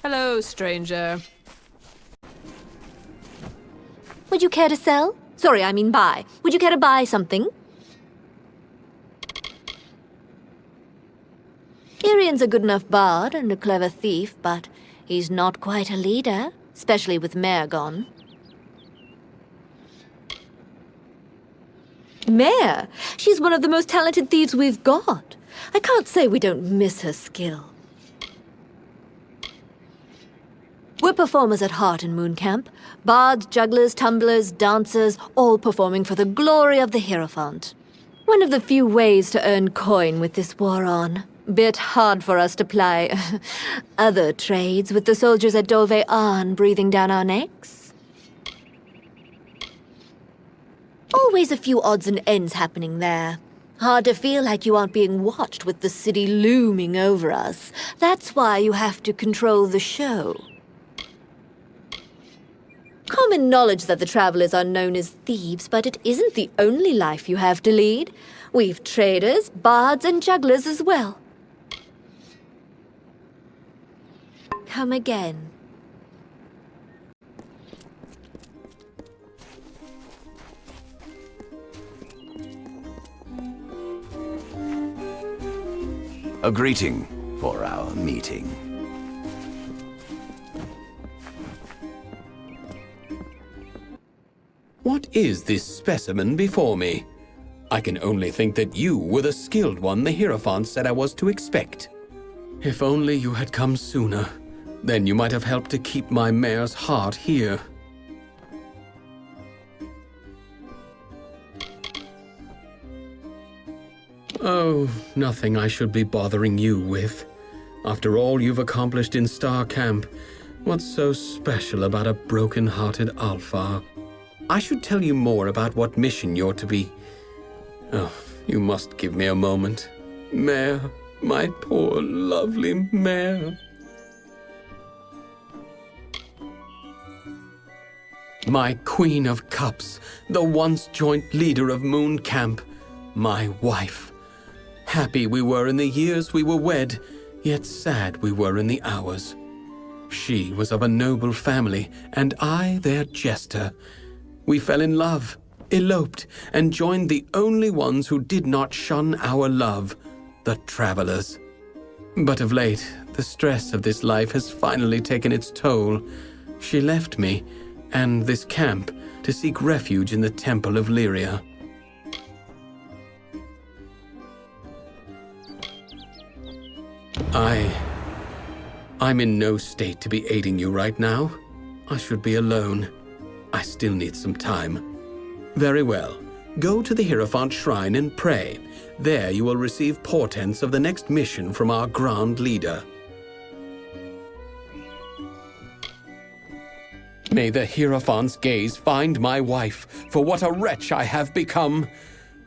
Hello, stranger. Would you care to sell? Sorry, I mean buy. Would you care to buy something? Irian's a good enough bard and a clever thief, but he's not quite a leader, especially with Mare gone. Mare? She's one of the most talented thieves we've got. I can't say we don't miss her skill. We're performers at heart in Moon Camp. Bards, jugglers, tumblers, dancers, all performing for the glory of the Hierophant. One of the few ways to earn coin with this war on. Bit hard for us to ply other trades with the soldiers at Dove Arn breathing down our necks. Always a few odds and ends happening there. Hard to feel like you aren't being watched with the city looming over us. That's why you have to control the show. Common knowledge that the Travelers are known as thieves, but it isn't the only life you have to lead. We've traders, bards, and jugglers as well. Come again. A greeting for our meeting. What is this specimen before me? I can only think that you were the skilled one the Hierophant said I was to expect. If only you had come sooner, then you might have helped to keep my mare's heart here. Oh, nothing I should be bothering you with. After all you've accomplished in Star Camp, what's so special about a broken-hearted Alpha? I should tell you more about what mission you're to be. Oh, you must give me a moment. Mare, my poor, lovely mare. My Queen of Cups, the once joint leader of Moon Camp, my wife. Happy we were in the years we were wed, yet sad we were in the hours. She was of a noble family, and I their jester. We fell in love, eloped, and joined the only ones who did not shun our love, the Travelers. But of late, the stress of this life has finally taken its toll. She left me, and this camp, to seek refuge in the Temple of Lyria. I'm in no state to be aiding you right now. I should be alone. I still need some time. Very well. Go to the Hierophant Shrine and pray. There you will receive portents of the next mission from our Grand Leader. May the Hierophant's gaze find my wife, for what a wretch I have become.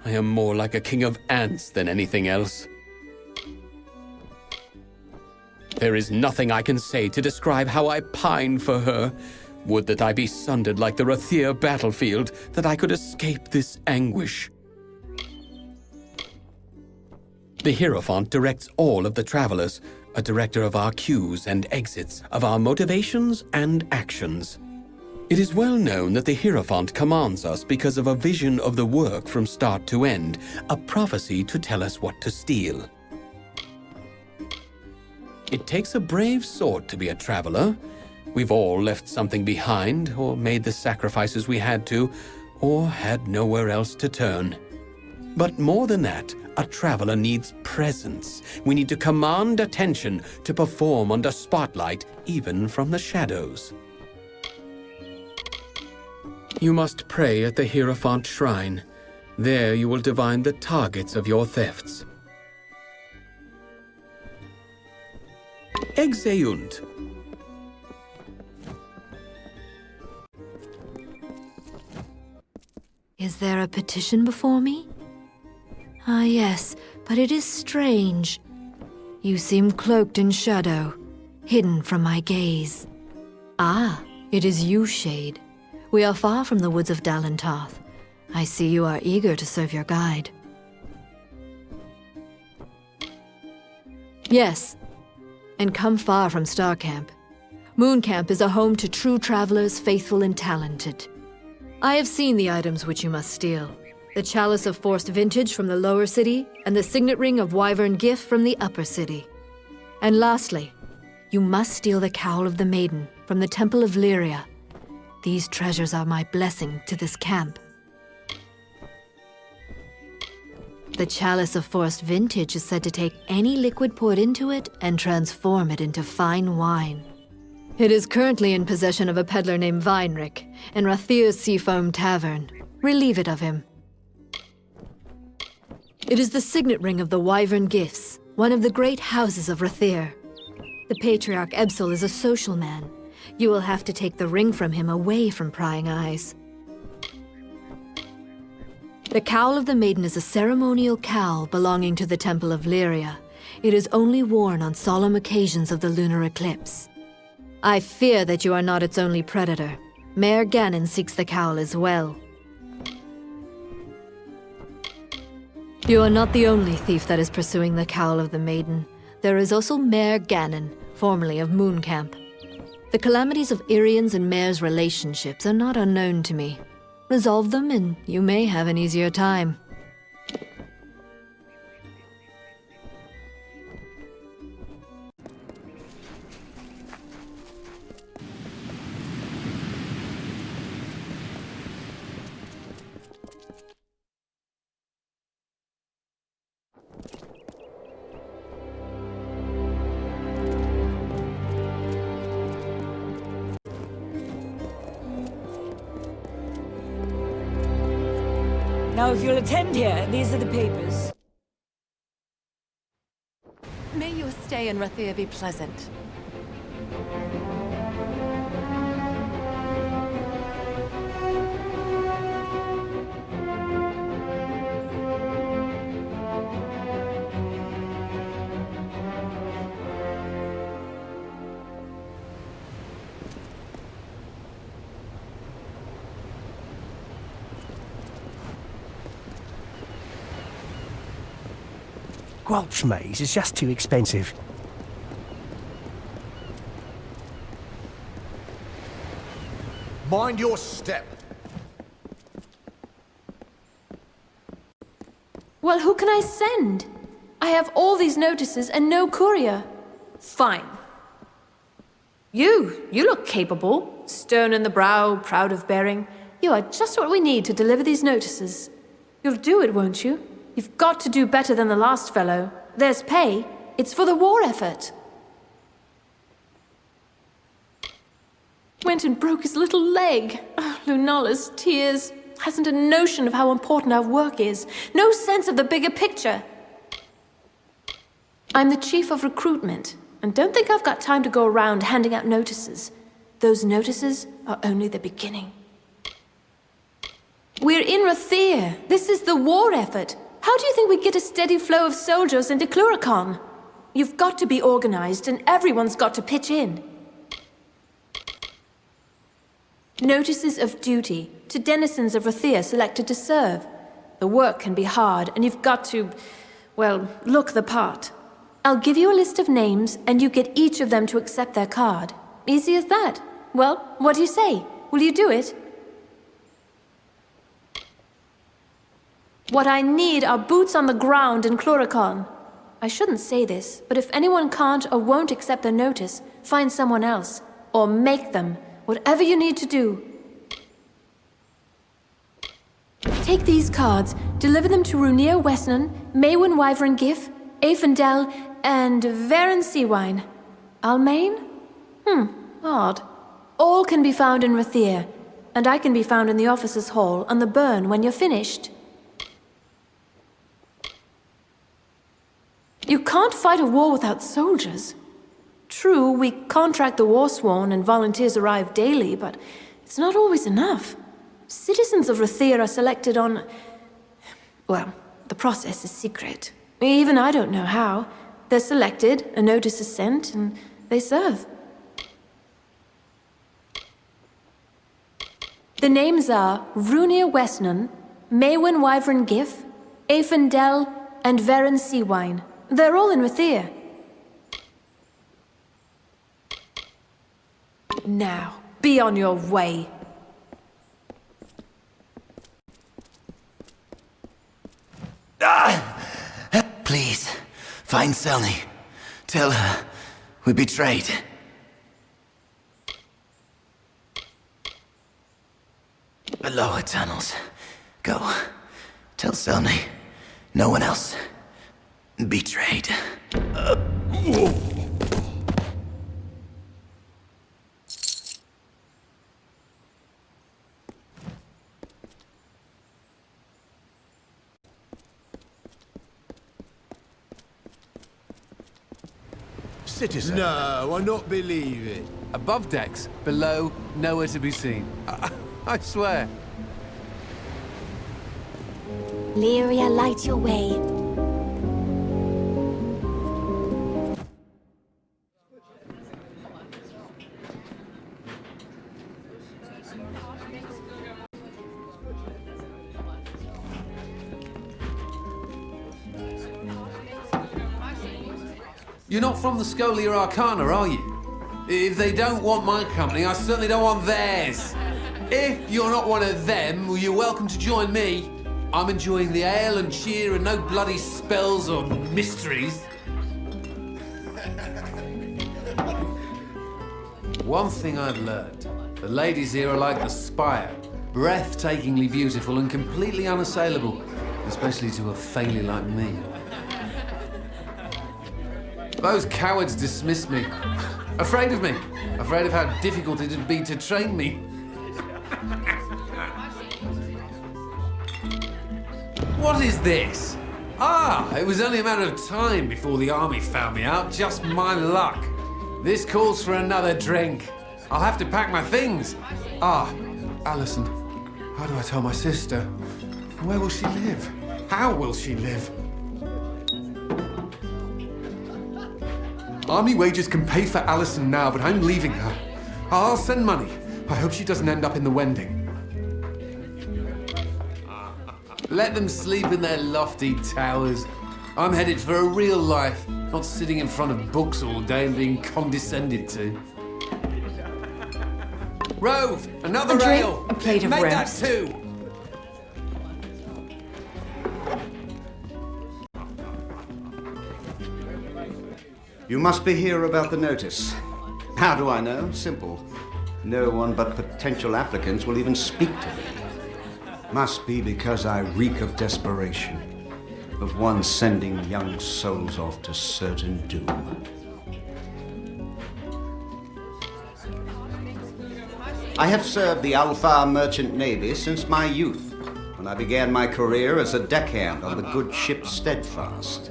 I am more like a king of ants than anything else. There is nothing I can say to describe how I pine for her. Would that I be sundered like the Rathir battlefield, that I could escape this anguish. The Hierophant directs all of the Travelers, a director of our queues and exits, of our motivations and actions. It is well known that the Hierophant commands us because of a vision of the work from start to end, a prophecy to tell us what to steal. It takes a brave sort to be a Traveler. We've all left something behind, or made the sacrifices we had to, or had nowhere else to turn. But more than that, a Traveler needs presence. We need to command attention, to perform under spotlight, even from the shadows. You must pray at the Hierophant Shrine. There you will divine the targets of your thefts. Exeunt. Is there a petition before me? Ah, yes, but it is strange. You seem cloaked in shadow, hidden from my gaze. Ah, it is you, Shade. We are far from the woods of Dalentarth. I see you are eager to serve your guide. Yes, and come far from Star Camp. Mooncamp is a home to true travelers, faithful and talented. I have seen the items which you must steal. The Chalice of Forced Vintage from the lower city, and the Signet Ring of Wyvern Gift from the upper city. And lastly, you must steal the Cowl of the Maiden from the Temple of Lyria. These treasures are my blessing to this camp. The Chalice of Forced Vintage is said to take any liquid poured into it and transform it into fine wine. It is currently in possession of a peddler named Weinrich in Rathir's Seafoam Tavern. Relieve it of him. It is the signet ring of the Wyvern Gifts, one of the great houses of Rathir. The Patriarch Ebsel is a social man. You will have to take the ring from him away from prying eyes. The Cowl of the Maiden is a ceremonial cowl belonging to the Temple of Lyria. It is only worn on solemn occasions of the lunar eclipse. I fear that you are not its only predator. Mayor Ganon seeks the cowl as well. You are not the only thief that is pursuing the Cowl of the Maiden. There is also Mayor Ganon, formerly of Mooncamp. The calamities of Irian's and Mayor's relationships are not unknown to me. Resolve them and you may have an easier time. Now, if you'll attend here, these are the papers. May your stay in Rathir be pleasant. Gwelch maize is just too expensive. Mind your step. Well, who can I send? I have all these notices and no courier. Fine. You look capable. Stern in the brow, proud of bearing. You are just what we need to deliver these notices. You'll do it, won't you? You've got to do better than the last fellow. There's pay. It's for the war effort. Went and broke his little leg. Oh, Lunala's tears. Hasn't a notion of how important our work is. No sense of the bigger picture. I'm the chief of recruitment, and don't think I've got time to go around handing out notices. Those notices are only the beginning. We're in Rathir. This is the war effort. How do you think we get a steady flow of soldiers into Cluricon? You've got to be organized, and everyone's got to pitch in. Notices of duty to denizens of Rathir selected to serve. The work can be hard, and you've got to, well, look the part. I'll give you a list of names, and you get each of them to accept their card. Easy as that. Well, what do you say? Will you do it? What I need are boots on the ground in Cluricon. I shouldn't say this, but if anyone can't or won't accept their notice, find someone else. Or make them. Whatever you need to do. Take these cards, deliver them to Runir Wesnan, Maywin Wyvern Gif, Aefendel, and Varen Seawine. Almain? Odd. All can be found in Rathir, and I can be found in the officers' hall on the burn when you're finished. You can't fight a war without soldiers. True, we contract the Warsworn and volunteers arrive daily, but it's not always enough. Citizens of Rathir are selected on... Well, the process is secret. Even I don't know how. They're selected, a notice is sent, and they serve. The names are Runir Wesnan, Maywin Wyvern Gif, Aefendel, and Varen Seawine. They're all in Rathir. Now, be on your way. Please, find Selny. Tell her we betrayed. The lower tunnels. Go. Tell Selny. No one else. Betrayed. Citizen. No, I not believe it. Above decks, below, nowhere to be seen. I swear. Lyria, light your way. You're not from the Scholia Arcana, are you? If they don't want my company, I certainly don't want theirs. If you're not one of them, well, you're welcome to join me. I'm enjoying the ale and cheer and no bloody spells or mysteries. One thing I've learned, the ladies here are like the spire, breathtakingly beautiful and completely unassailable, especially to a failure like me. Those cowards dismissed me. Afraid of me. Afraid of how difficult it'd be to train me. What is this? It was only a matter of time before the army found me out. Just my luck. This calls for another drink. I'll have to pack my things. Alison. How do I tell my sister? Where will she live? How will she live? Army wages can pay for Alison now, but I'm leaving her. I'll send money. I hope she doesn't end up in the Wending. Let them sleep in their lofty towers. I'm headed for a real life, not sitting in front of books all day and being condescended to. Rove, another A drink, ale. a plate of Make roast. that two. You must be here about the notice. How do I know? Simple. No one but potential applicants will even speak to me. Must be because I reek of desperation, of one sending young souls off to certain doom. I have served the Alpha Merchant Navy since my youth, when I began my career as a deckhand on the good ship Steadfast.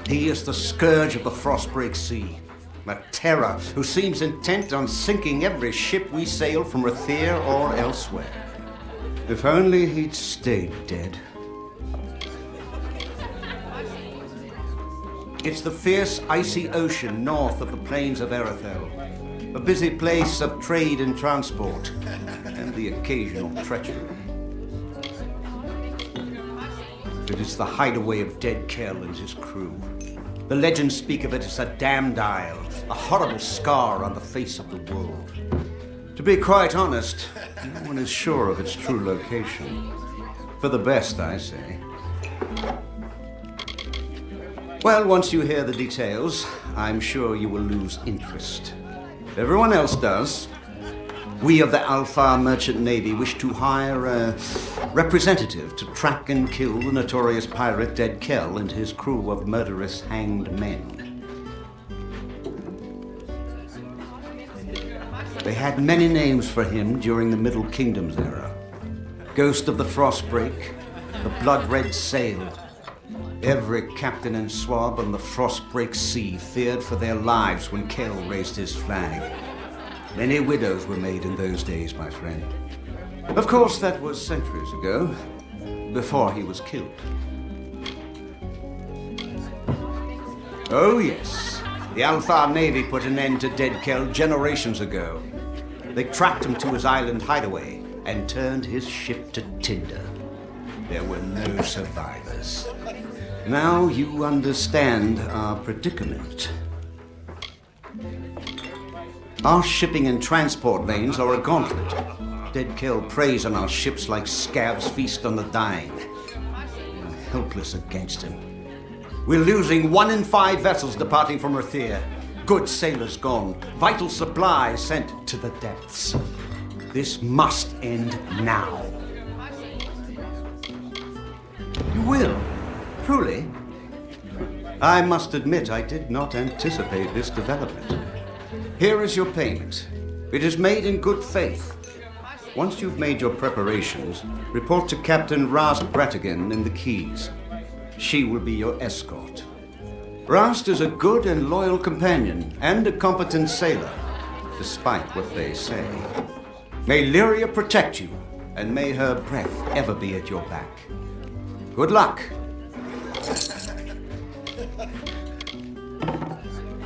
He is the scourge of the Frostbreak Sea, a terror who seems intent on sinking every ship we sail from Rathir or elsewhere. If only he'd stayed dead. It's the fierce, icy ocean north of the plains of Erethel, a busy place of trade and transport, and the occasional treachery. It is the hideaway of Dead Kell and his crew. The legends speak of it as a damned isle, a horrible scar on the face of the world. To be quite honest, no one is sure of its true location. For the best, I say. Well, once you hear the details, I'm sure you will lose interest. Everyone else does. We of the Alpha Merchant Navy wish to hire a representative to track and kill the notorious pirate Dead Kell and his crew of murderous hanged men. They had many names for him during the Middle Kingdom's era. Ghost of the Frostbreak, the Blood-Red Sail. Every captain and swab on the Frostbreak Sea feared for their lives when Kell raised his flag. Many widows were made in those days, my friend. Of course, that was centuries ago, before he was killed. Oh yes, the Alpha Navy put an end to Dead Kell generations ago. They tracked him to his island hideaway and turned his ship to tinder. There were no survivors. Now you understand our predicament. Our shipping and transport lanes are a gauntlet. Dead Kell preys on our ships like scabs feast on the dying. We're helpless against him. We're losing 1 in 5 vessels departing from Rathir. Good sailors gone, vital supplies sent to the depths. This must end now. You will? Truly? I must admit I did not anticipate this development. Here is your payment. It is made in good faith. Once you've made your preparations, report to Captain Rast Bratigan in the Keys. She will be your escort. Rast is a good and loyal companion and a competent sailor, despite what they say. May Lyria protect you, and may her breath ever be at your back. Good luck.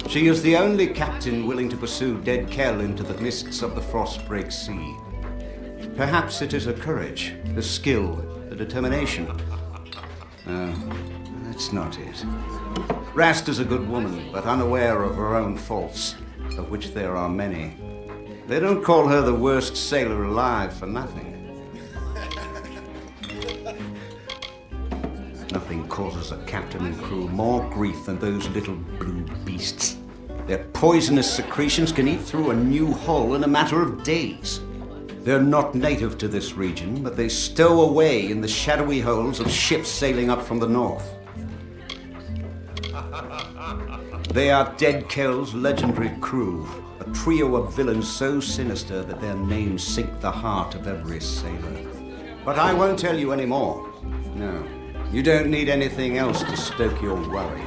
She is the only captain willing to pursue Dead Kell into the mists of the Frostbreak Sea. Perhaps it is her courage, the skill, the determination. No, that's not it. Rast is a good woman, but unaware of her own faults, of which there are many. They don't call her the worst sailor alive for nothing. Nothing causes a captain and crew more grief than those little blue beasts. Their poisonous secretions can eat through a new hull in a matter of days. They're not native to this region, but they stow away in the shadowy holes of ships sailing up from the north. They are Dead Kell's legendary crew, a trio of villains so sinister that their names sink the heart of every sailor. But I won't tell you any more. No, you don't need anything else to stoke your worry.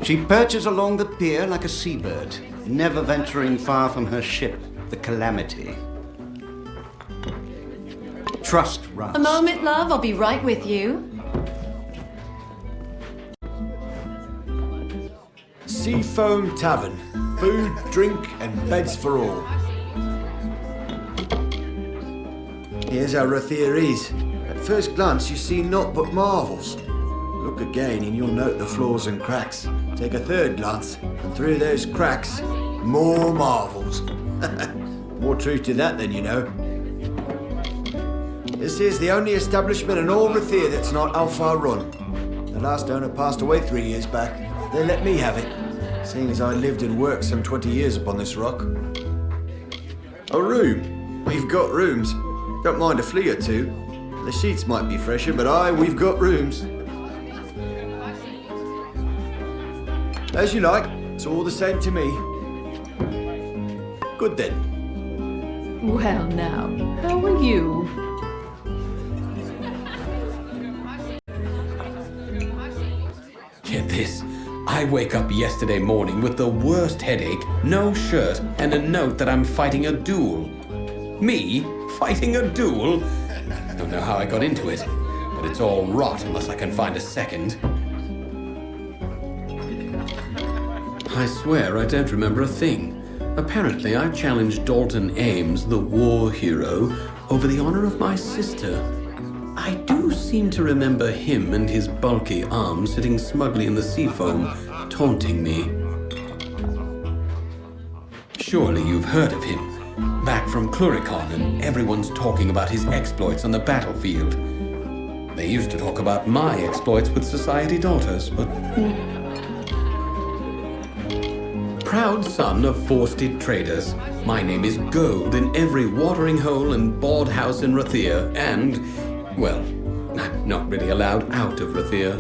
She perches along the pier like a seabird, never venturing far from her ship, the Calamity. Trust Rast. A moment, love. I'll be right with you. Seafoam Tavern. Food, drink, and beds for all. Here's how Rathir is. At first glance, you see naught but marvels. Look again and you'll note the flaws and cracks. Take a third glance, and through those cracks, more marvels. More truth to that than you know. This is the only establishment in all Rathir that's not Alpha run. The last owner passed away 3 years back. They let me have it, seeing as I lived and worked some 20 years upon this rock. A room? We've got rooms. Don't mind a flea or two. The sheets might be fresher, but we've got rooms. As you like. It's all the same to me. Good then. Well, now, how are you? Get this. I wake up yesterday morning with the worst headache, no shirt, and a note that I'm fighting a duel. Me? Fighting a duel? Don't know how I got into it, but it's all rot unless I can find a second. I swear I don't remember a thing. Apparently I challenged Dalton Ames, the war hero, over the honor of my sister. I do seem to remember him and his bulky arm sitting smugly in the seafoam, taunting me. Surely you've heard of him. Back from Cluricon, and everyone's talking about his exploits on the battlefield. They used to talk about my exploits with society daughters, but... Proud son of forested traders, my name is gold in every watering hole and bawd house in Rathir, and, well, I'm not really allowed out of Rathir.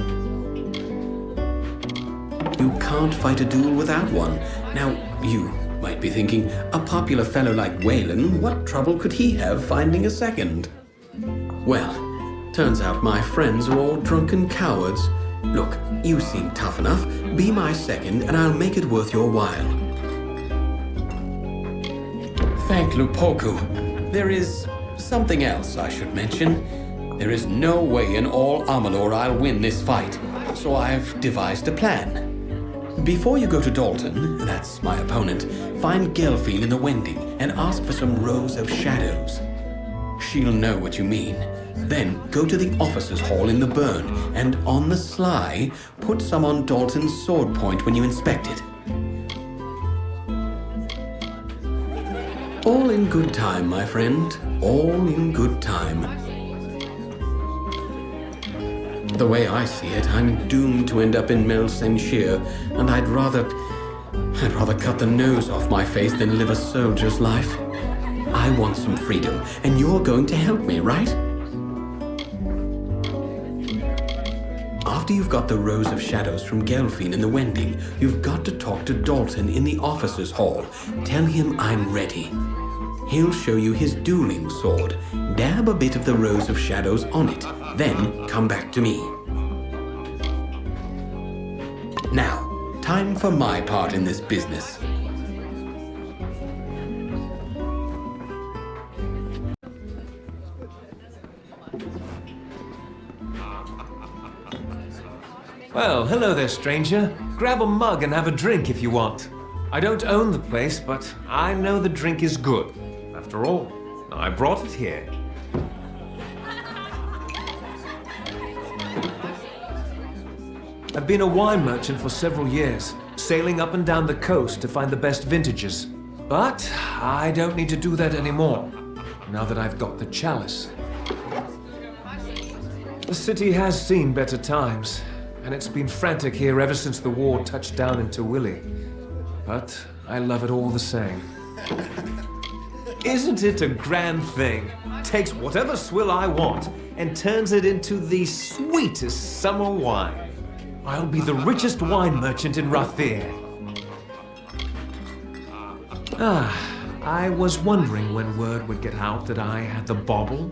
You can't fight a duel without one. Now, you might be thinking, a popular fellow like Waylon, what trouble could he have finding a second? Well, turns out my friends are all drunken cowards. Look, you seem tough enough. Be my second, and I'll make it worth your while. Thank Lupoku. There is something else I should mention. There is no way in all Amalur I'll win this fight, so I've devised a plan. Before you go to Dalton, that's my opponent, find Gelfine in the Wending and ask for some rows of shadows. She'll know what you mean. Then go to the officers' hall in the burn, and on the sly, put some on Dalton's sword point when you inspect it. All in good time, my friend. All in good time. The way I see it, I'm doomed to end up in Mel Senshir, and I'd rather cut the nose off my face than live a soldier's life. I want some freedom, and you're going to help me, right? After you've got the Rose of Shadows from Gelfine in the Wending, you've got to talk to Dalton in the officers' hall. Tell him I'm ready. He'll show you his dueling sword. Dab a bit of the Rose of Shadows on it. Then come back to me. Now, time for my part in this business. Well, hello there, stranger. Grab a mug and have a drink if you want. I don't own the place, but I know the drink is good. After all, I brought it here. I've been a wine merchant for several years, sailing up and down the coast to find the best vintages. But I don't need to do that anymore, now that I've got the chalice. The city has seen better times, and it's been frantic here ever since the war touched down in Tawili. But I love it all the same. Isn't it a grand thing? Takes whatever swill I want and turns it into the sweetest summer wine. I'll be the richest wine merchant in Rathir. I was wondering when word would get out that I had the bauble.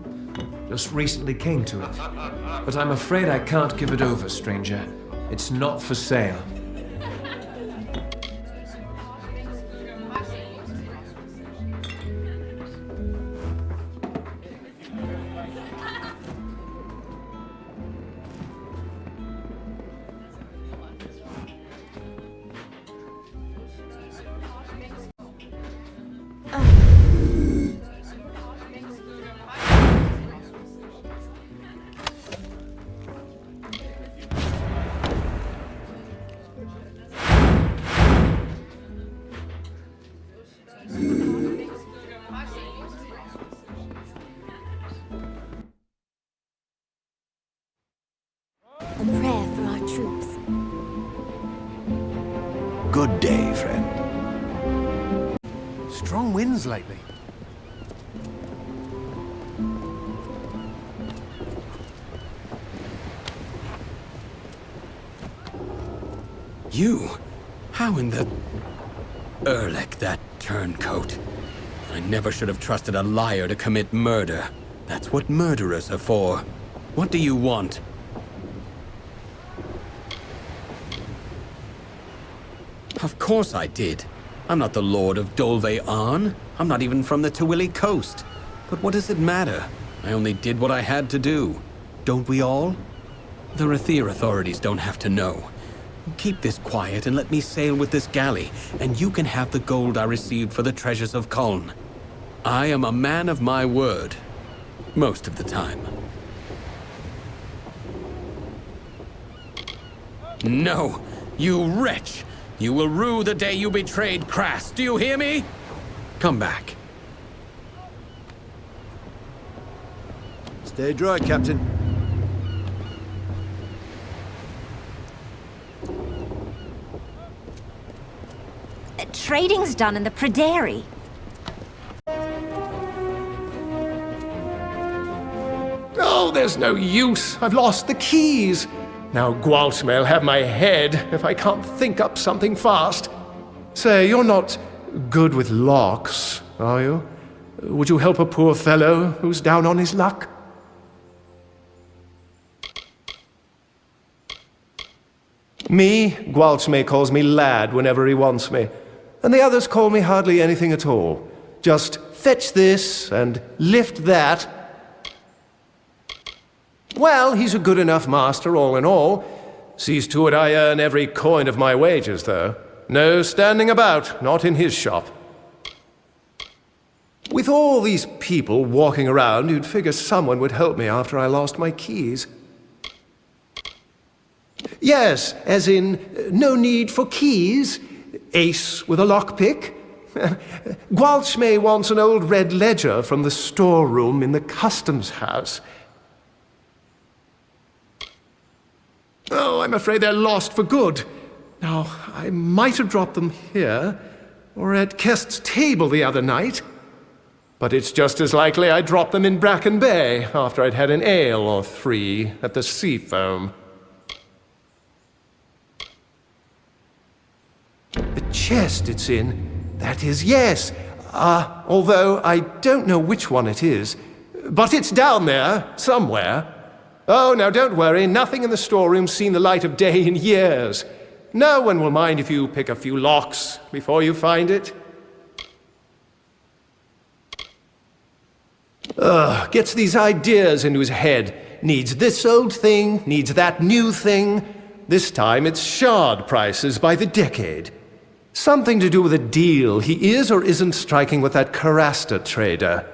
Just recently came to it. But I'm afraid I can't give it over, stranger. It's not for sale. A prayer for our troops. Good day, friend. Strong winds lately. You? How in the... Erlich, that turncoat. I never should have trusted a liar to commit murder. That's what murderers are for. What do you want? Of course I did. I'm not the Lord of Dolve Arn. I'm not even from the Tawili coast. But what does it matter? I only did what I had to do. Don't we all? The Rathir authorities don't have to know. Keep this quiet and let me sail with this galley, and you can have the gold I received for the treasures of Kuln. I am a man of my word. Most of the time. No! You wretch! You will rue the day you betrayed Crass. Do you hear me? Come back. Stay dry, Captain. Trading's done in the Pryderi. Oh, there's no use. I've lost the keys. Now Gwaltmay'll have my head if I can't think up something fast. Say, you're not good with locks, are you? Would you help a poor fellow who's down on his luck? Me, Gwaltmay calls me lad whenever he wants me, and the others call me hardly anything at all. Just fetch this and lift that. Well, he's a good enough master, all in all. Sees to it I earn every coin of my wages, though. No standing about, not in his shop. With all these people walking around, you'd figure someone would help me after I lost my keys. Yes, as in, no need for keys. Ace with a lockpick. Gwalchmey wants an old red ledger from the storeroom in the customs house. Oh, I'm afraid they're lost for good. Now, I might have dropped them here, or at Kest's table the other night. But it's just as likely I dropped them in Bracken Bay after I'd had an ale or three at the Seafoam. The chest it's in, that is, yes. Although I don't know which one it is. But it's down there, somewhere. Oh, now don't worry, nothing in the storeroom's seen the light of day in years. No one will mind if you pick a few locks before you find it. Gets these ideas into his head. Needs this old thing, needs that new thing. This time it's shard prices by the decade. Something to do with a deal he is or isn't striking with that Carasta trader.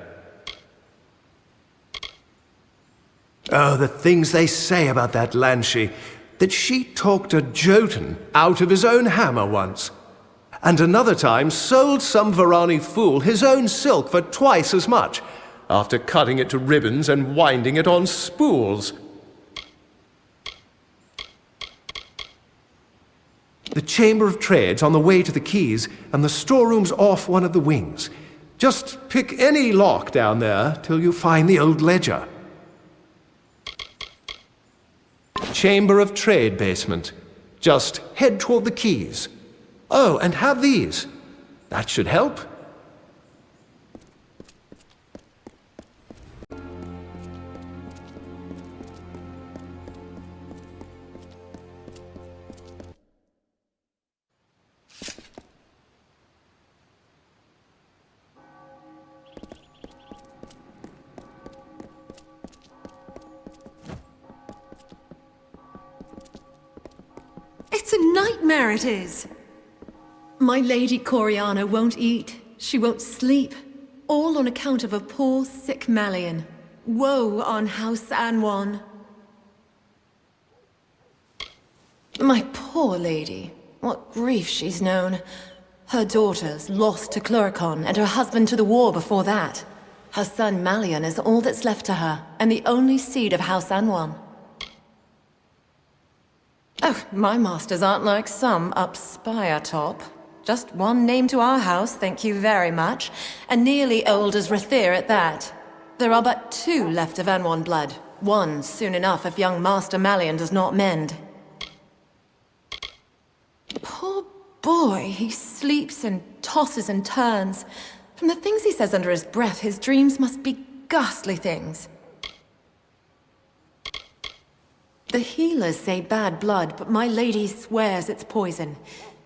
Oh, the things they say about that Lanshi. That she talked a Jotun out of his own hammer once. And another time sold some Varani fool his own silk for twice as much, after cutting it to ribbons and winding it on spools. The Chamber of Trade's on the way to the quays, and the storeroom's off one of the wings. Just pick any lock down there till you find the old ledger. Chamber of Trade basement. Just head toward the quays. Oh, and have these. That should help. It's a nightmare, it is. My Lady Coriana won't eat. She won't sleep. All on account of a poor, sick Malian. Woe on House Anwan. My poor lady. What grief she's known. Her daughters lost to Cluricon, and her husband to the war before that. Her son Malian is all that's left to her, and the only seed of House Anwan. Oh, my masters aren't like some up Spire top. Just one name to our house, thank you very much, and nearly old as Rathir at that. There are but 2 left of Anwan blood. One soon enough if young Master Malian does not mend. Poor boy, he sleeps and tosses and turns. From the things he says under his breath, his dreams must be ghastly things. The healers say bad blood, but my lady swears it's poison.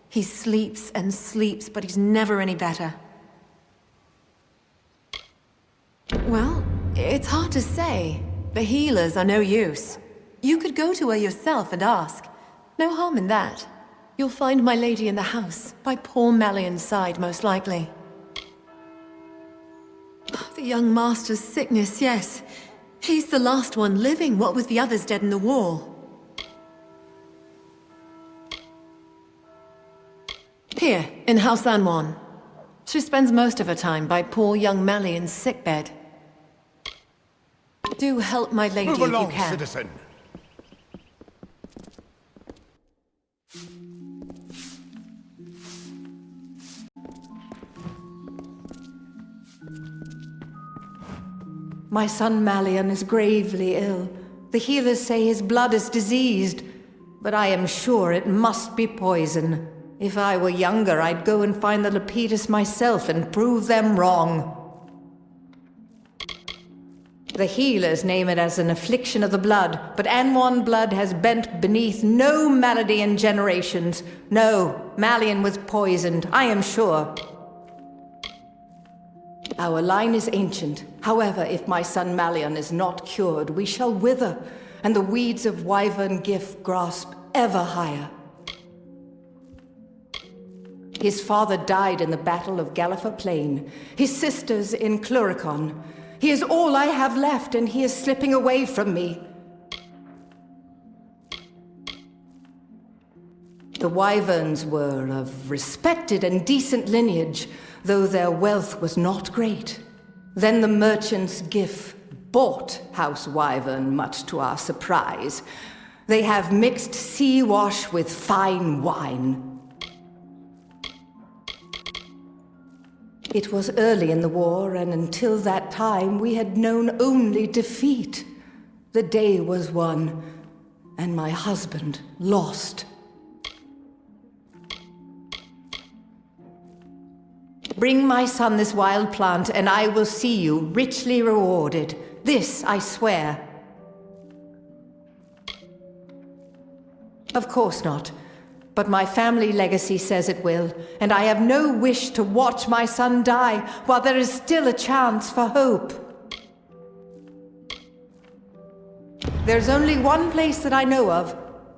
He sleeps and sleeps, but he's never any better. Well, it's hard to say. The healers are no use. You could go to her yourself and ask. No harm in that. You'll find my lady in the house, by poor Malian's side, most likely. The young master's sickness, yes. He's the last one living, what with the others dead in the war. Here, in House Anwan. She spends most of her time by poor young Malian's sickbed. Do help my lady if you can. Citizen. My son Malian is gravely ill. The healers say his blood is diseased, but I am sure it must be poison. If I were younger, I'd go and find the Lepidus myself and prove them wrong. The healers name it as an affliction of the blood, but Anwan blood has bent beneath no malady in generations. No, Malian was poisoned, I am sure. Our line is ancient. However, if my son Malian is not cured, we shall wither, and the weeds of wyvern gift grasp ever higher. His father died in the Battle of Galliffer Plain. His sisters in Cluricon. He is all I have left, and he is slipping away from me. The Wyverns were of respected and decent lineage, though their wealth was not great. Then the merchants Gif bought House Wyvern, much to our surprise. They have mixed sea wash with fine wine. It was early in the war, and until that time we had known only defeat. The day was won, and my husband lost. Bring my son this wild plant, and I will see you richly rewarded. This I swear. Of course not. But my family legacy says it will, and I have no wish to watch my son die while there is still a chance for hope. There's only one place that I know of,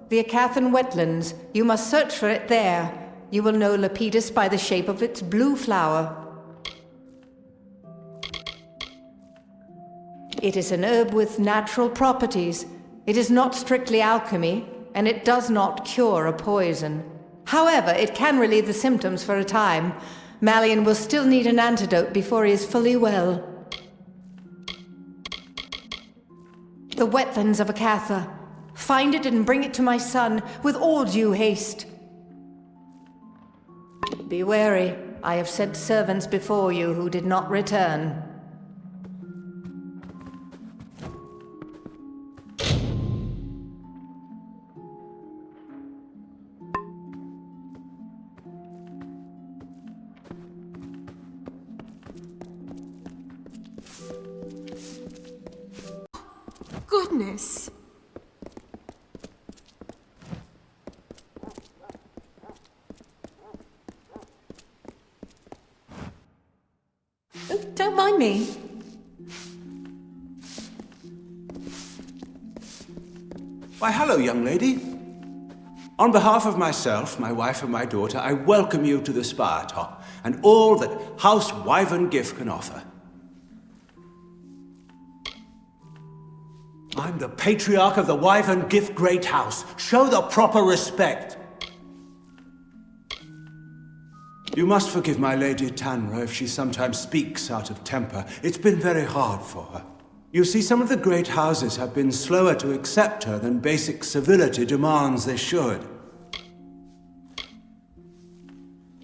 the Acathan wetlands. You must search for it there. You will know Lepidus by the shape of its blue flower. It is an herb with natural properties. It is not strictly alchemy, and it does not cure a poison. However, it can relieve the symptoms for a time. Malian will still need an antidote before he is fully well. The wetlands of Acatha. Find it and bring it to my son with all due haste. Be wary. I have sent servants before you who did not return. Goodness. Don't mind me. Why, hello, young lady. On behalf of myself, my wife, and my daughter, I welcome you to the Spire Top and all that House Wyvern Gif can offer. I'm the patriarch of the Wyvern Gif Great House. Show the proper respect. You must forgive my lady Tanra if she sometimes speaks out of temper. It's been very hard for her. You see, some of the great houses have been slower to accept her than basic civility demands they should.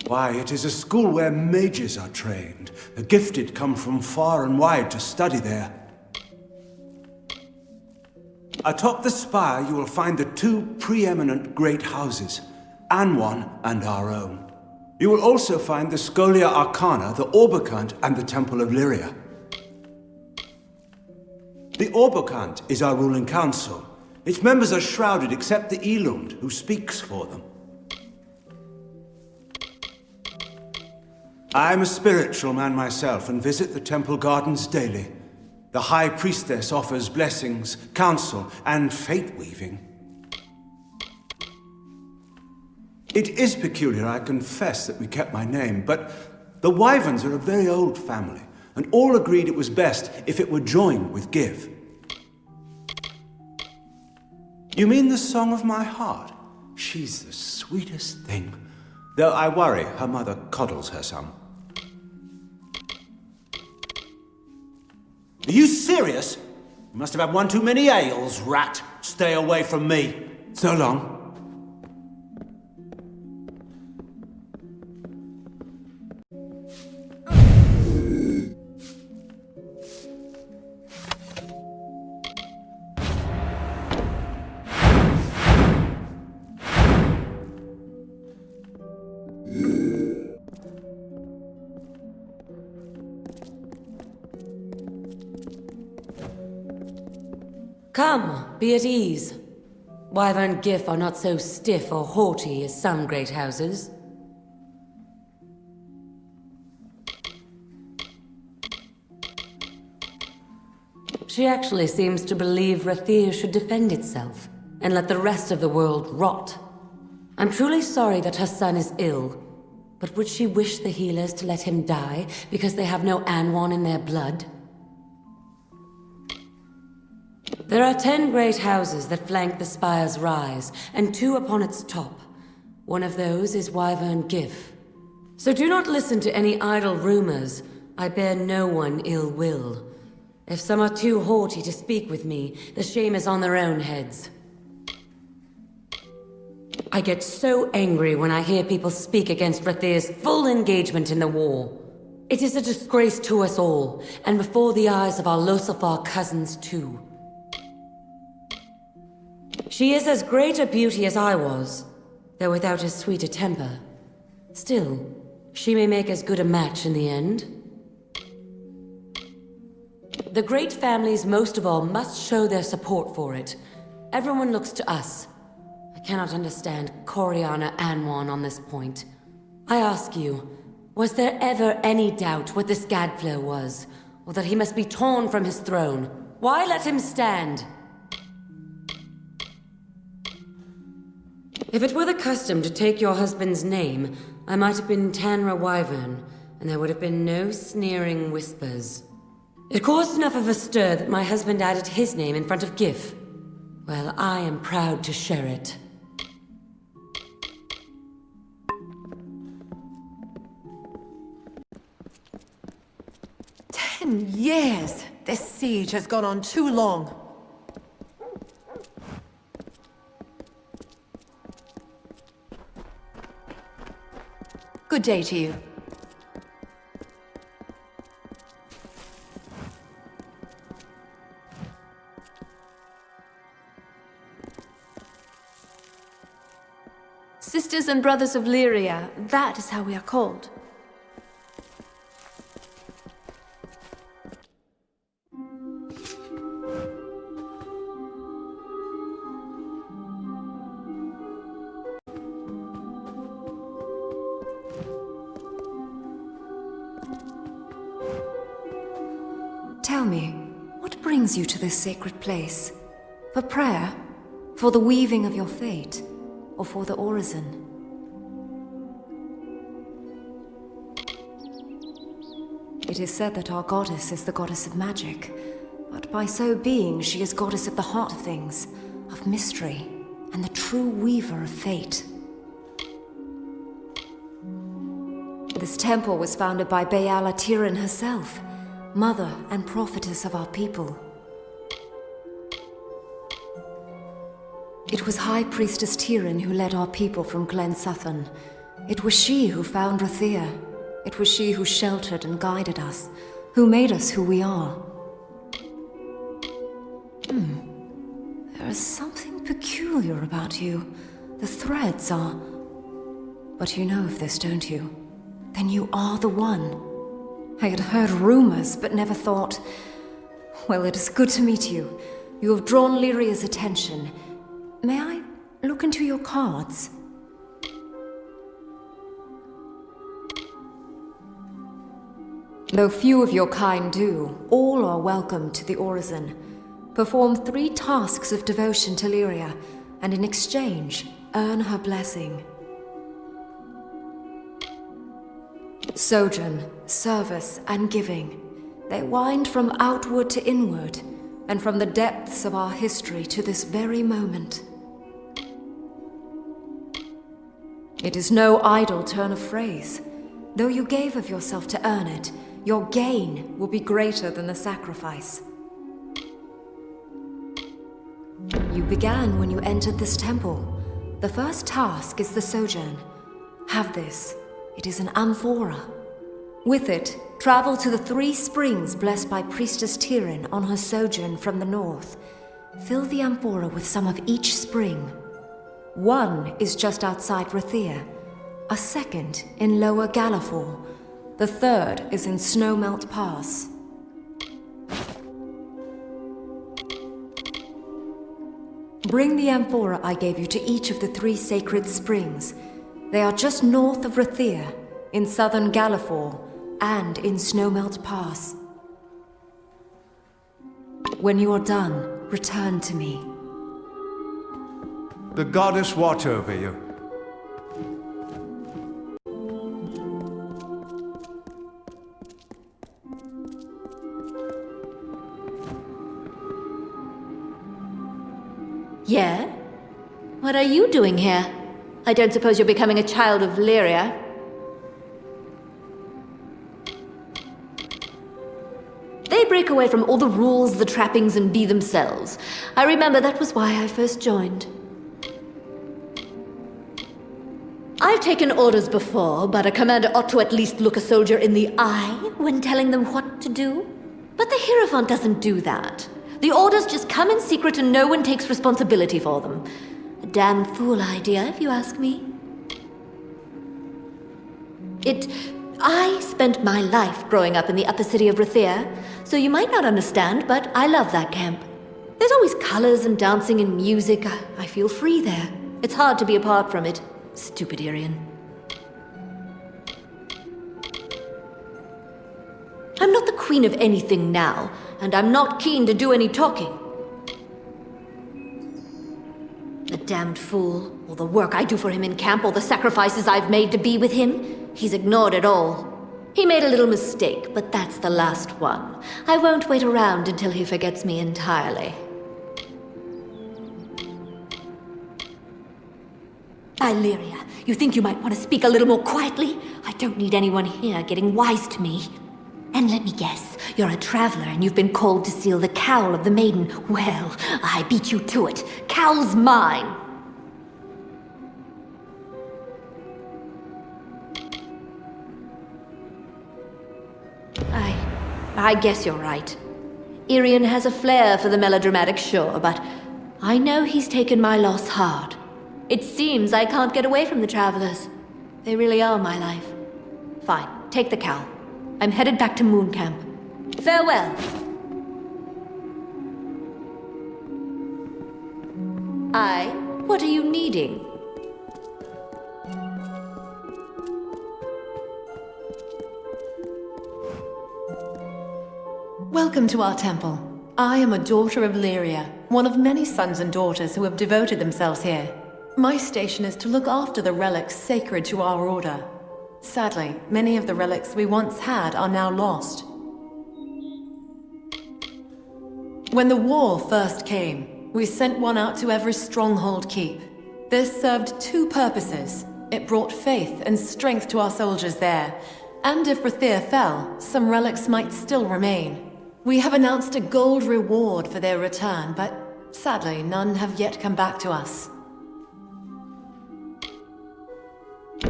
Why, it is a school where mages are trained. The gifted come from far and wide to study there. Atop the spire, you will find the two preeminent great houses, Anwan and our own. You will also find the Scholia Arcana, the Orbicant, and the Temple of Lyria. The Orbicant is our ruling council. Its members are shrouded except the Elund, who speaks for them. I'm a spiritual man myself and visit the temple gardens daily. The High Priestess offers blessings, counsel, and fate-weaving. It is peculiar, I confess, that we kept my name, but the Wyverns are a very old family, and all agreed it was best if it were joined with Gif. You mean the song of my heart? She's the sweetest thing. Though I worry her mother coddles her some. Are you serious? You must have had one too many ales, rat. Stay away from me. So long. Come, be at ease. Wyvern Gif are not so stiff or haughty as some great houses. She actually seems to believe Rathir should defend itself, and let the rest of the world rot. I'm truly sorry that her son is ill. But would she wish the healers to let him die because they have no Anwan in their blood? There are 10 great houses that flank the spire's rise, and 2 upon its top. One of those is Wyvern Gif. So do not listen to any idle rumors. I bear no one ill will. If some are too haughty to speak with me, the shame is on their own heads. I get so angry when I hear people speak against Rathir's full engagement in the war. It is a disgrace to us all, and before the eyes of our Losafar cousins too. She is as great a beauty as I was, though without as sweet a temper. Still, she may make as good a match in the end. The great families most of all must show their support for it. Everyone looks to us. I cannot understand Coriana Anwan on this point. I ask you, was there ever any doubt what this Gadflow was? Or that he must be torn from his throne? Why let him stand? If it were the custom to take your husband's name, I might have been Tanra Wyvern, and there would have been no sneering whispers. It caused enough of a stir that my husband added his name in front of Gif. Well, I am proud to share it. Years! This siege has gone on too long. Good day to you. Sisters and brothers of Lyria, that is how we are called. Tell me, what brings you to this sacred place? For prayer? For the weaving of your fate? Or for the orison? It is said that our goddess is the goddess of magic, but by so being, she is goddess at the heart of things, of mystery, and the true weaver of fate. This temple was founded by Bayala Tiran herself, mother and prophetess of our people. It was High Priestess Tiran who led our people from Glen Suthan. It was she who found Rathir. It was she who sheltered and guided us, who made us who we are. There is something peculiar about you. The threads are... But you know of this, don't you? Then you are the one. I had heard rumors, but never thought... Well, it is good to meet you. You have drawn Lyria's attention. May I look into your cards? Though few of your kind do, all are welcome to the Orison. Perform 3 tasks of devotion to Lyria, and in exchange, earn her blessing. Sojourn, service, and giving. They wind from outward to inward, and from the depths of our history to this very moment. It is no idle turn of phrase. Though you gave of yourself to earn it, your gain will be greater than the sacrifice. You began when you entered this temple. The first task is the sojourn. Have this. It is an amphora. With it, travel to the 3 springs blessed by Priestess Tiran on her sojourn from the north. Fill the amphora with some of each spring. 1 is just outside Rathir, a 2nd in Lower Galafor, the 3rd is in Snowmelt Pass. Bring the amphora I gave you to each of the 3 sacred springs. They are just north of Rathir, in southern Galafor, and in Snowmelt Pass. When you are done, return to me. The goddess watch over you. What are you doing here? I don't suppose you're becoming a child of Lyria. They break away from all the rules, the trappings, and be themselves. I remember that was why I first joined. I've taken orders before, but a commander ought to at least look a soldier in the eye when telling them what to do. But the Hierophant doesn't do that. The orders just come in secret and no one takes responsibility for them. A damn fool idea, if you ask me. I spent my life growing up in the upper city of Rethir, so you might not understand, but I love that camp. There's always colors and dancing and music. I feel free there. It's hard to be apart from it. Stupid Irian. I'm not the queen of anything now, and I'm not keen to do any talking. The damned fool. All the work I do for him in camp, all the sacrifices I've made to be with him, he's ignored it all. He made a little mistake, but that's the last one. I won't wait around until he forgets me entirely. Illyria, you think you might want to speak a little more quietly? I don't need anyone here getting wise to me. And let me guess, you're a traveler and you've been called to seal the cowl of the maiden. Well, I beat you to it. Cowl's mine. I guess you're right. Irian has a flair for the melodramatic, sure, but I know he's taken my loss hard. It seems I can't get away from the travelers. They really are my life. Fine, take the cowl. I'm headed back to Moon Camp. Farewell. What are you needing? Welcome to our temple. I am a daughter of Lyria, one of many sons and daughters who have devoted themselves here. My station is to look after the relics sacred to our order. Sadly, many of the relics we once had are now lost. When the war first came, we sent one out to every stronghold keep. This served two purposes. It brought faith and strength to our soldiers there, and if Rethir fell, some relics might still remain. We have announced a gold reward for their return, but sadly, none have yet come back to us.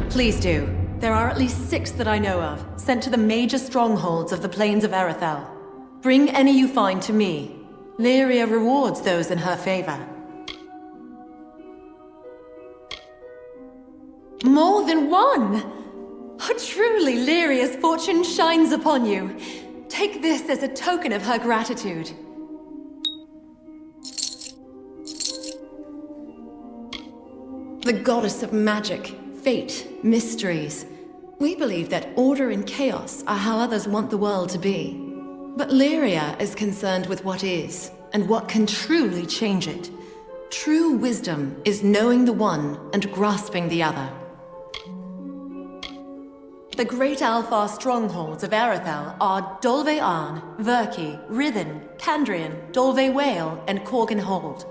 Please do. There are at least 6 that I know of, sent to the major strongholds of the plains of Arethel. Bring any you find to me. Lyria rewards those in her favor. More than one! Oh, truly, Lyria's fortune shines upon you. Take this as a token of her gratitude. The goddess of magic, fate, mysteries. We believe that order and chaos are how others want the world to be. But Lyria is concerned with what is, and what can truly change it. True wisdom is knowing the one and grasping the other. The great Alfar strongholds of Arethel are Dolve Arn, Verki, Rithen, Candrian, Dolve Whale, and Corgan Hold.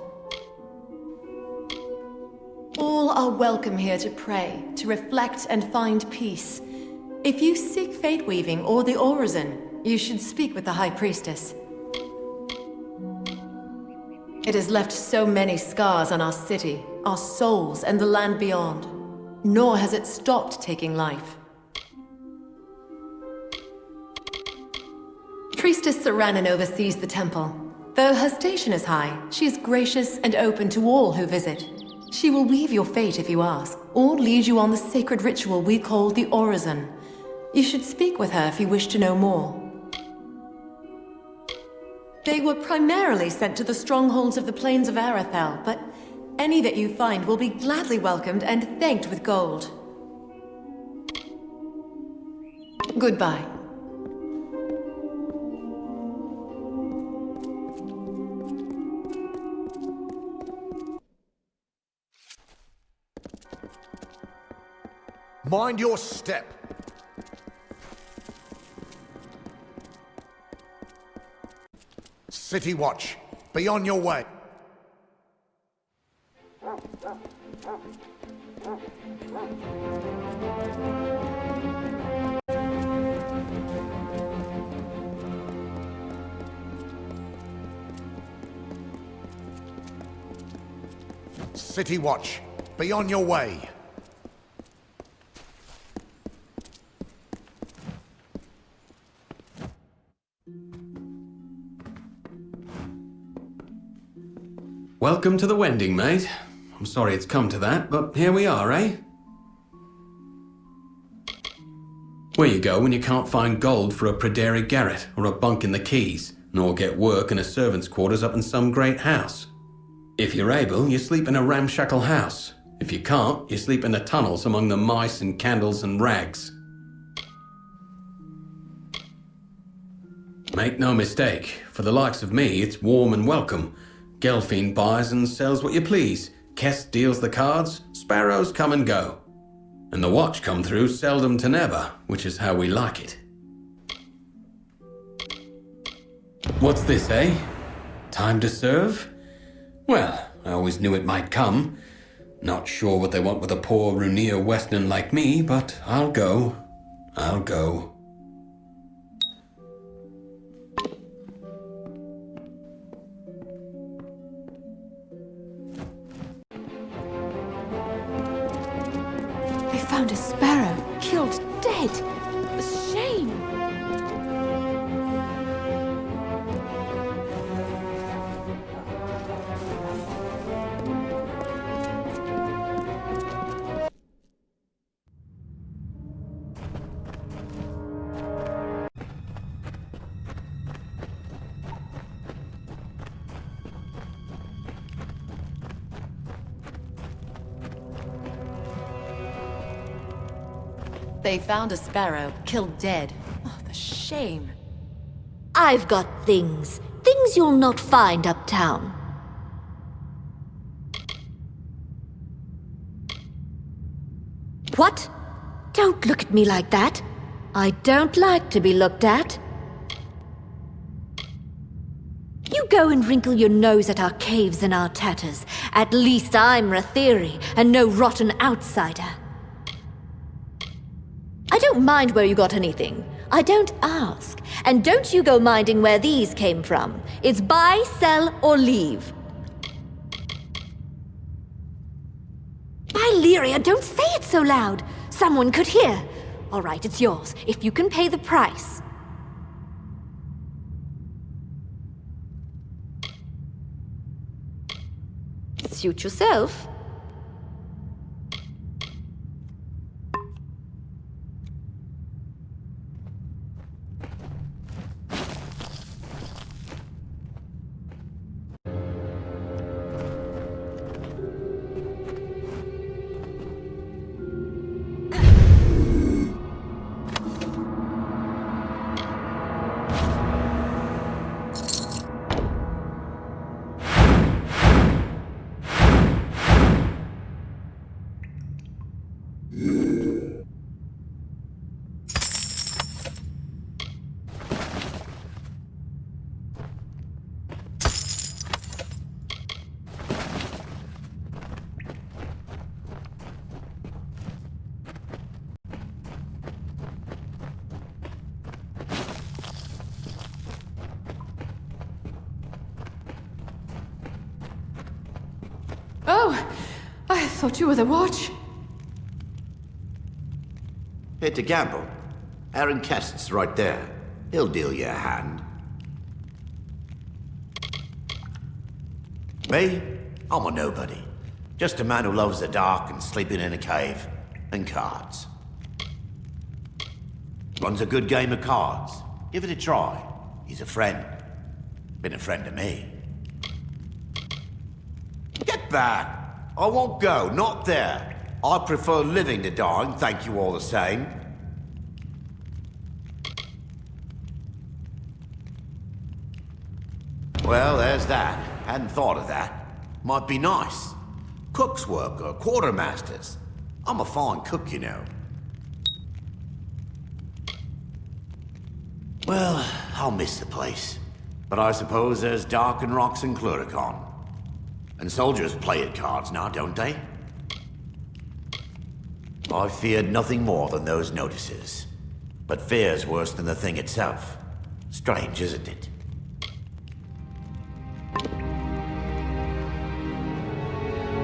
All are welcome here to pray, to reflect and find peace. If you seek fate weaving or the Orison, you should speak with the High Priestess. It has left so many scars on our city, our souls, and the land beyond. Nor has it stopped taking life. Priestess Saranen oversees the temple. Though her station is high, she is gracious and open to all who visit. She will weave your fate if you ask, or lead you on the sacred ritual we call the Orison. You should speak with her if you wish to know more. They were primarily sent to the strongholds of the plains of Arethel, but any that you find will be gladly welcomed and thanked with gold. Goodbye. Mind your step. City Watch, be on your way. City Watch, be on your way. Welcome to the Wending, mate. I'm sorry it's come to that, but here we are, eh? Where you go when you can't find gold for a Pryderi garret or a bunk in the Keys, nor get work in a servant's quarters up in some great house. If you're able, you sleep in a ramshackle house. If you can't, you sleep in the tunnels among the mice and candles and rags. Make no mistake, for the likes of me, it's warm and welcome. Gelfine buys and sells what you please. Kest deals the cards, sparrows come and go. And the watch come through seldom to never, which is how we like it. What's this, eh? Time to serve? Well, I always knew it might come. Not sure what they want with a poor Runir Westerner like me, but I'll go. I'll go. They found a sparrow, killed dead. A shame. They found a sparrow, killed dead. Oh, the shame. I've got things. Things you'll not find uptown. What? Don't look at me like that. I don't like to be looked at. You go and wrinkle your nose at our caves and our tatters. At least I'm Rathiri, and no rotten outsider. I don't mind where you got anything. I don't ask. And don't you go minding where these came from. It's buy, sell, or leave. By Lyria, don't say it so loud. Someone could hear. All right, it's yours, if you can pay the price. Suit yourself. Oh, I thought you were the watch. Here to gamble. Aaron Kest's right there. He'll deal you a hand. Me? I'm a nobody. Just a man who loves the dark and sleeping in a cave. And cards. Runs a good game of cards. Give it a try. He's a friend. Been a friend to me. Get back! I won't go, not there. I prefer living to dying, thank you all the same. Well, there's that. Hadn't thought of that. Might be nice. Cook's work or quartermaster's. I'm a fine cook, you know. Well, I'll miss the place. But I suppose there's Dark and Rocks and Cluricon. And soldiers play at cards now, don't they? I feared nothing more than those notices. But fear's worse than the thing itself. Strange, isn't it?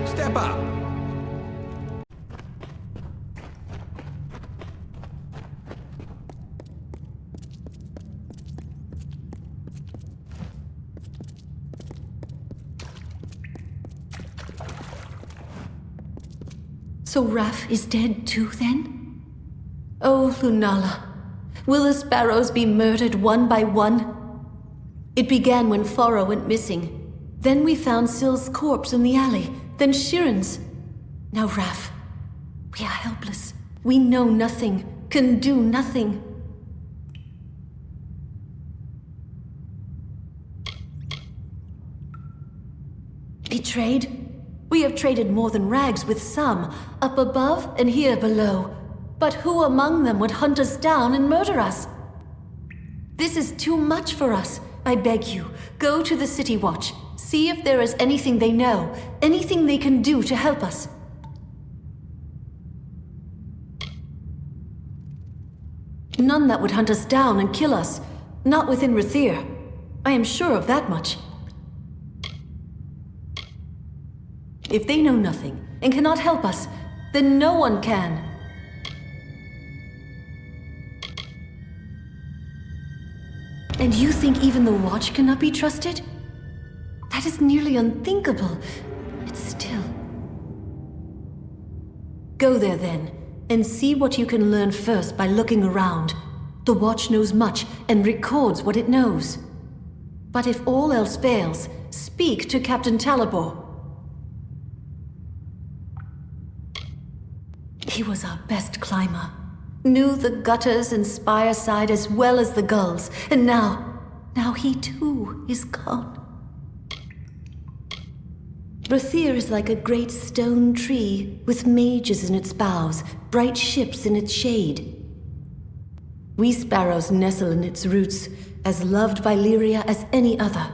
Step up! So Raf is dead too, then? Oh, Lunala, will the sparrows be murdered one by one? It began when Fora went missing. Then we found Syl's corpse in the alley, then Shiren's. Now Raf. We are helpless. We know nothing, can do nothing. Betrayed? We have traded more than rags with some, up above and here below. But who among them would hunt us down and murder us? This is too much for us. I beg you, go to the City Watch. See if there is anything they know, anything they can do to help us. None that would hunt us down and kill us. Not within Rathir. I am sure of that much. If they know nothing and cannot help us, then no one can. And you think even the Watch cannot be trusted? That is nearly unthinkable. But still. Go there then, and see what you can learn first by looking around. The Watch knows much and records what it knows. But if all else fails, speak to Captain Talabor. He was our best climber. Knew the gutters and spire side as well as the gulls. And now he too is gone. Rathir is like a great stone tree, with mages in its boughs, bright ships in its shade. We sparrows nestle in its roots, as loved by Lyria as any other.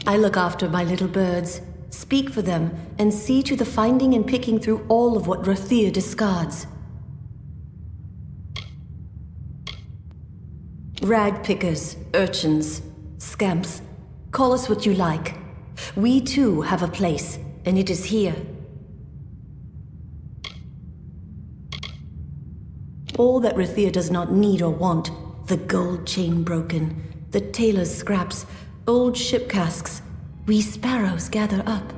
I look after my little birds, speak for them, and see to the finding and picking through all of what Rathir discards. Rag pickers, urchins, scamps, call us what you like. We too have a place, and it is here. All that Rathir does not need or want, the gold chain broken, the tailor's scraps, old ship casks, we sparrows gather up.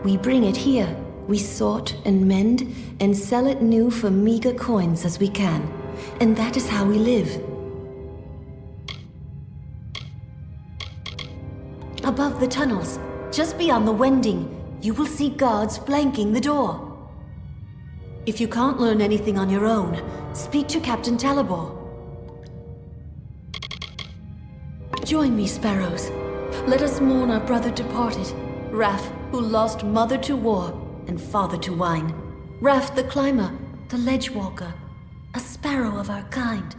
We bring it here, we sort and mend, and sell it new for meager coins as we can. And that is how we live. Above the tunnels, just beyond the wending, you will see guards flanking the door. If you can't learn anything on your own, speak to Captain Talabor. Join me, sparrows. Let us mourn our brother departed, Raf, who lost mother to war and father to wine. Raf the climber, the ledge walker, a sparrow of our kind.